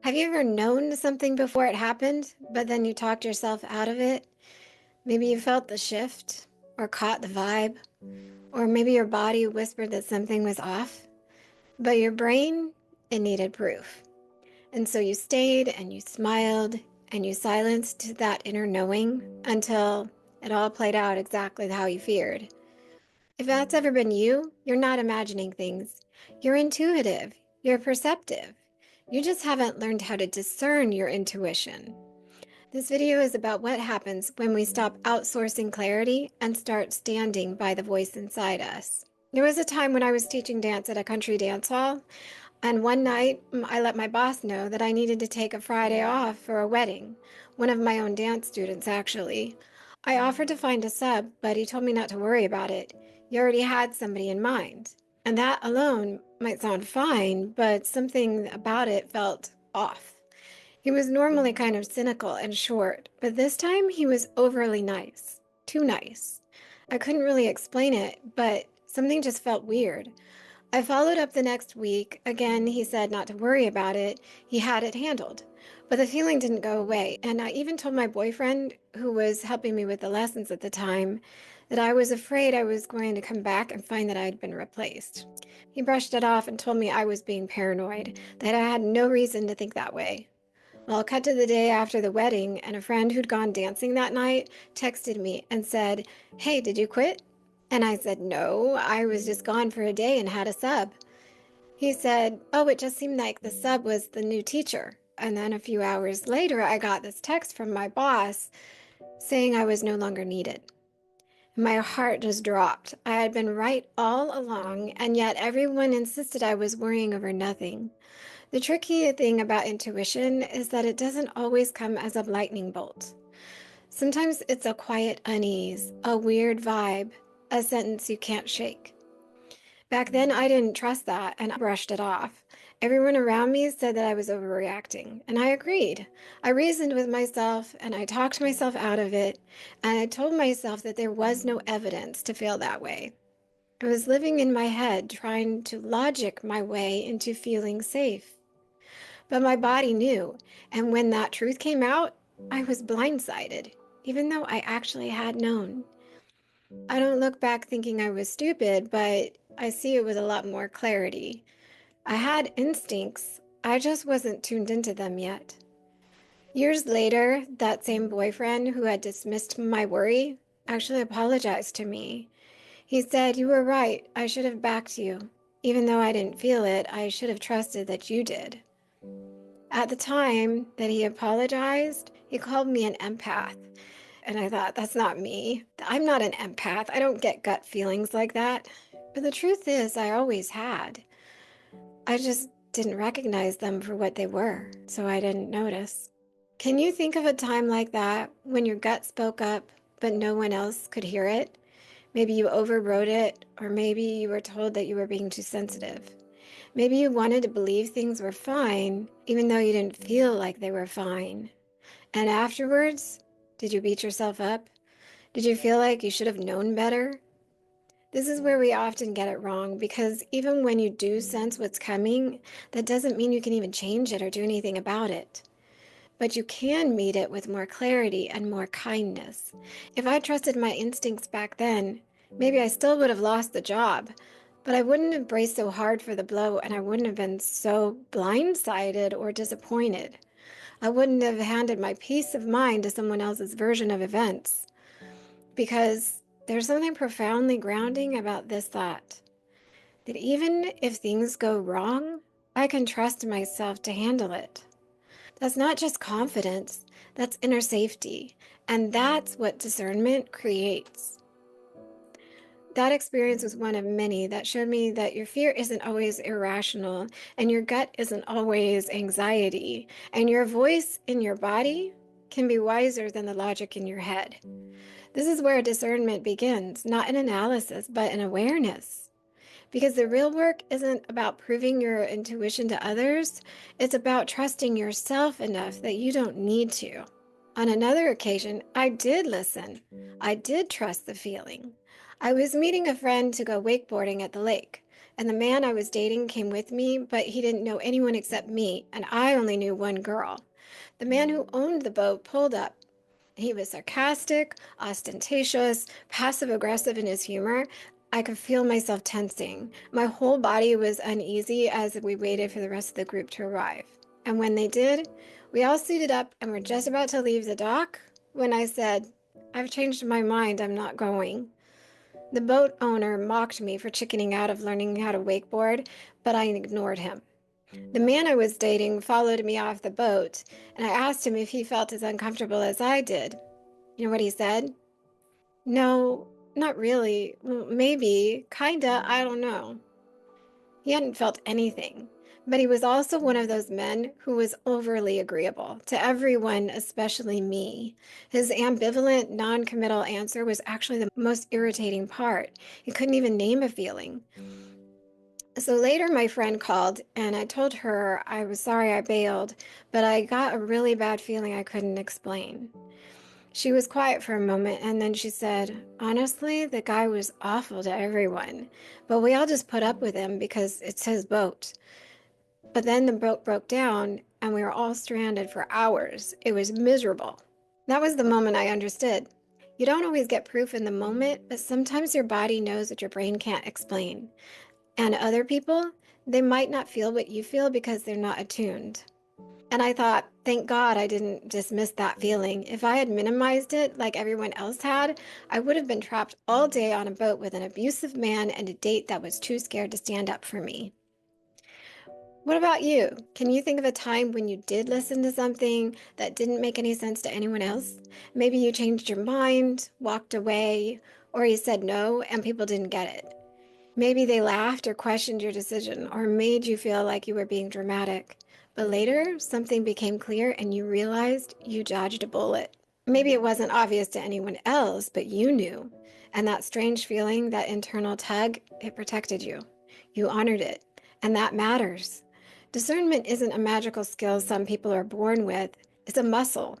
Have you ever known something before it happened, but then you talked yourself out of it? Maybe you felt the shift, or caught the vibe, or maybe your body whispered that something was off, but your brain, it needed proof. And so you stayed and you smiled and you silenced that inner knowing until it all played out exactly how you feared. If that's ever been you, you're not imagining things. You're intuitive. You're perceptive. You just haven't learned how to discern your intuition. This video is about what happens when we stop outsourcing clarity and start standing by the voice inside us. There was a time when I was teaching dance at a country dance hall, and one night I let my boss know that I needed to take a Friday off for a wedding, one of my own dance students, actually. I offered to find a sub, but he told me not to worry about it. He already had somebody in mind. And that alone might sound fine, but something about it felt off. He was normally kind of cynical and short, but this time he was overly nice. Too nice. I couldn't really explain it, but something just felt weird. I followed up the next week. Again, he said not to worry about it. He had it handled. But the feeling didn't go away. And I even told my boyfriend, who was helping me with the lessons at the time, that I was afraid I was going to come back and find that I had been replaced. He brushed it off and told me I was being paranoid, that I had no reason to think that way. Well, cut to the day after the wedding, and a friend who'd gone dancing that night texted me and said, "Hey, did you quit?" And I said, "No, I was just gone for a day and had a sub." He said, "Oh, it just seemed like the sub was the new teacher." And then a few hours later, I got this text from my boss saying I was no longer needed. My heart just dropped. I had been right all along, and yet everyone insisted I was worrying over nothing. The tricky thing about intuition is that it doesn't always come as a lightning bolt. Sometimes it's a quiet unease, a weird vibe, a sentence you can't shake. Back then, I didn't trust that and I brushed it off. Everyone around me said that I was overreacting, and I agreed. I reasoned with myself and I talked myself out of it, and I told myself that there was no evidence to feel that way. I was living in my head, trying to logic my way into feeling safe. But my body knew, and when that truth came out, I was blindsided, even though I actually had known. I don't look back thinking I was stupid, but I see it with a lot more clarity. I had instincts, I just wasn't tuned into them yet. Years later, that same boyfriend who had dismissed my worry actually apologized to me. He said, "You were right, I should have backed you. Even though I didn't feel it, I should have trusted that you did." At the time that he apologized, he called me an empath. And I thought, that's not me. I'm not an empath. I don't get gut feelings like that. But the truth is, I always had. I just didn't recognize them for what they were, so I didn't notice. Can you think of a time like that when your gut spoke up, but no one else could hear it? Maybe you overrode it, or maybe you were told that you were being too sensitive. Maybe you wanted to believe things were fine, even though you didn't feel like they were fine. And afterwards, did you beat yourself up? Did you feel like you should have known better? This is where we often get it wrong, because even when you do sense what's coming, that doesn't mean you can even change it or do anything about it. But you can meet it with more clarity and more kindness. If I trusted my instincts back then, maybe I still would have lost the job, but I wouldn't have braced so hard for the blow, and I wouldn't have been so blindsided or disappointed. I wouldn't have handed my peace of mind to someone else's version of events, because there's something profoundly grounding about this thought, that even if things go wrong, I can trust myself to handle it. That's not just confidence, that's inner safety, and that's what discernment creates. That experience was one of many that showed me that your fear isn't always irrational, and your gut isn't always anxiety, and your voice in your body can be wiser than the logic in your head. This is where discernment begins, not in analysis, but in awareness. Because the real work isn't about proving your intuition to others, it's about trusting yourself enough that you don't need to. On another occasion, I did listen. I did trust the feeling. I was meeting a friend to go wakeboarding at the lake. And the man I was dating came with me, but he didn't know anyone except me, and I only knew one girl. The man who owned the boat pulled up. He was sarcastic, ostentatious, passive aggressive in his humor. I could feel myself tensing. My whole body was uneasy as we waited for the rest of the group to arrive. And when they did, we all suited up and were just about to leave the dock when I said, "I've changed my mind, I'm not going." The boat owner mocked me for chickening out of learning how to wakeboard, but I ignored him. The man I was dating followed me off the boat, and I asked him if he felt as uncomfortable as I did. You know what he said? "No, not really. Well, maybe, kinda, I don't know." He hadn't felt anything, but he was also one of those men who was overly agreeable to everyone, especially me. His ambivalent, non-committal answer was actually the most irritating part. He couldn't even name a feeling. So later, my friend called, and I told her I was sorry I bailed, but I got a really bad feeling I couldn't explain. She was quiet for a moment, and then she said, "Honestly, the guy was awful to everyone, but we all just put up with him because it's his boat." But then the boat broke down, and we were all stranded for hours. It was miserable. That was the moment I understood. You don't always get proof in the moment, but sometimes your body knows what your brain can't explain. And other people, they might not feel what you feel because they're not attuned. And I thought, thank God I didn't dismiss that feeling. If I had minimized it like everyone else had, I would have been trapped all day on a boat with an abusive man and a date that was too scared to stand up for me. What about you? Can you think of a time when you did listen to something that didn't make any sense to anyone else? Maybe you changed your mind, walked away, or you said no and people didn't get it. Maybe they laughed or questioned your decision or made you feel like you were being dramatic. But later, something became clear and you realized you dodged a bullet. Maybe it wasn't obvious to anyone else, but you knew. And that strange feeling, that internal tug, it protected you. You honored it. And that matters. Discernment isn't a magical skill some people are born with, it's a muscle.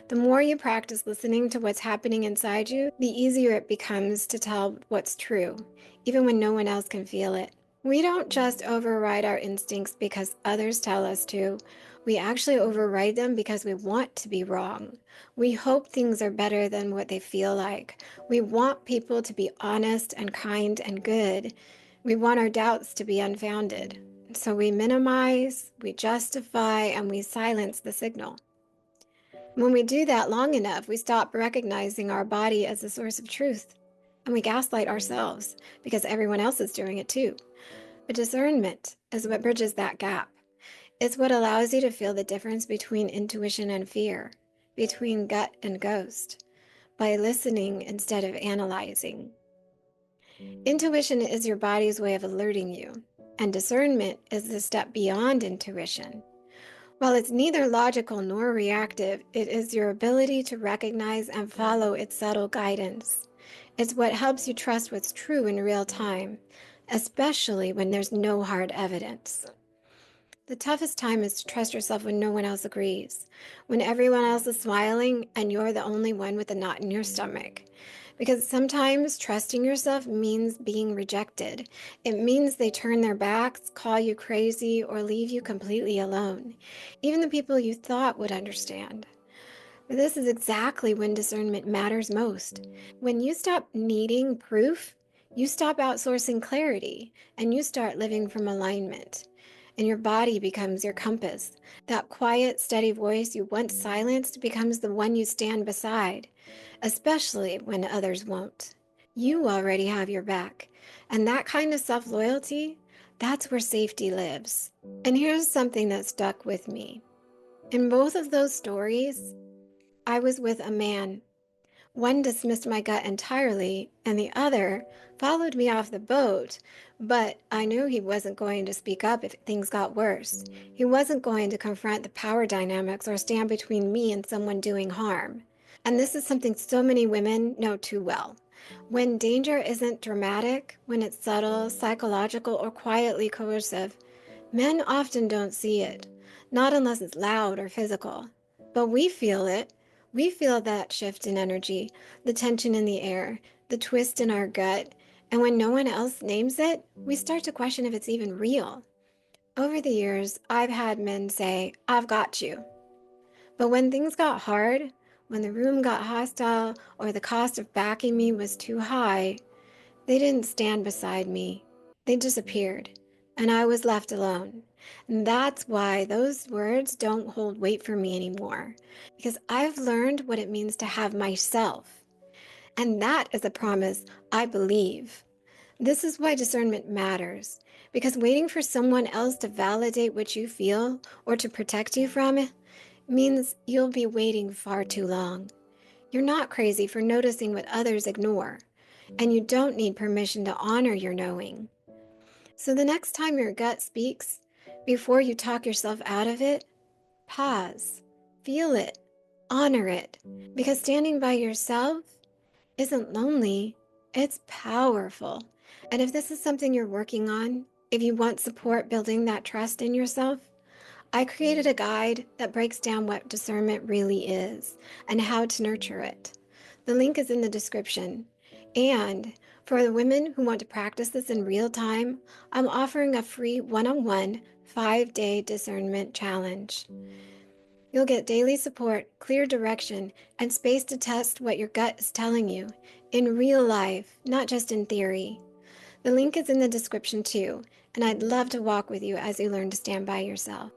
The more you practice listening to what's happening inside you, the easier it becomes to tell what's true, even when no one else can feel it. We don't just override our instincts because others tell us to. We actually override them because we want to be wrong. We hope things are better than what they feel like. We want people to be honest and kind and good. We want our doubts to be unfounded. So we minimize, we justify, and we silence the signal. When we do that long enough, we stop recognizing our body as the source of truth. And we gaslight ourselves because everyone else is doing it too. But discernment is what bridges that gap. It's what allows you to feel the difference between intuition and fear, between gut and ghost, by listening instead of analyzing. Intuition is your body's way of alerting you, and discernment is the step beyond intuition. While it's neither logical nor reactive, it is your ability to recognize and follow its subtle guidance. It's what helps you trust what's true in real time, especially when there's no hard evidence. The toughest time is to trust yourself when no one else agrees, when everyone else is smiling and you're the only one with a knot in your stomach. Because sometimes trusting yourself means being rejected. It means they turn their backs, call you crazy, or leave you completely alone. Even the people you thought would understand. But this is exactly when discernment matters most. When you stop needing proof, you stop outsourcing clarity, and you start living from alignment. And your body becomes your compass. That quiet, steady voice you once silenced becomes the one you stand beside, especially when others won't. You already have your back. And that kind of self-loyalty, that's where safety lives. And here's something that stuck with me. In both of those stories, I was with a man. One dismissed my gut entirely, and the other followed me off the boat, but I knew he wasn't going to speak up if things got worse. He wasn't going to confront the power dynamics or stand between me and someone doing harm. And this is something so many women know too well. When danger isn't dramatic, when it's subtle, psychological, or quietly coercive, men often don't see it, not unless it's loud or physical. But we feel it. We feel that shift in energy, the tension in the air, the twist in our gut, And when no one else names it, we start to question if it's even real. Over the years, I've had men say, "I've got you." But when things got hard, when the room got hostile, or the cost of backing me was too high, they didn't stand beside me. They disappeared, and I was left alone. And that's why those words don't hold weight for me anymore, because I've learned what it means to have myself. And that is a promise I believe. This is why discernment matters, because waiting for someone else to validate what you feel or to protect you from it means you'll be waiting far too long. You're not crazy for noticing what others ignore, and you don't need permission to honor your knowing. So the next time your gut speaks, before you talk yourself out of it, pause, feel it, honor it, because standing by yourself isn't lonely, it's powerful. And if this is something you're working on, if you want support building that trust in yourself, I created a guide that breaks down what discernment really is and how to nurture it. The link is in the description. And for the women who want to practice this in real time, I'm offering a free one-on-one 5-day discernment challenge. You'll get daily support, clear direction, and space to test what your gut is telling you in real life, not just in theory. The link is in the description too, and I'd love to walk with you as you learn to stand by yourself.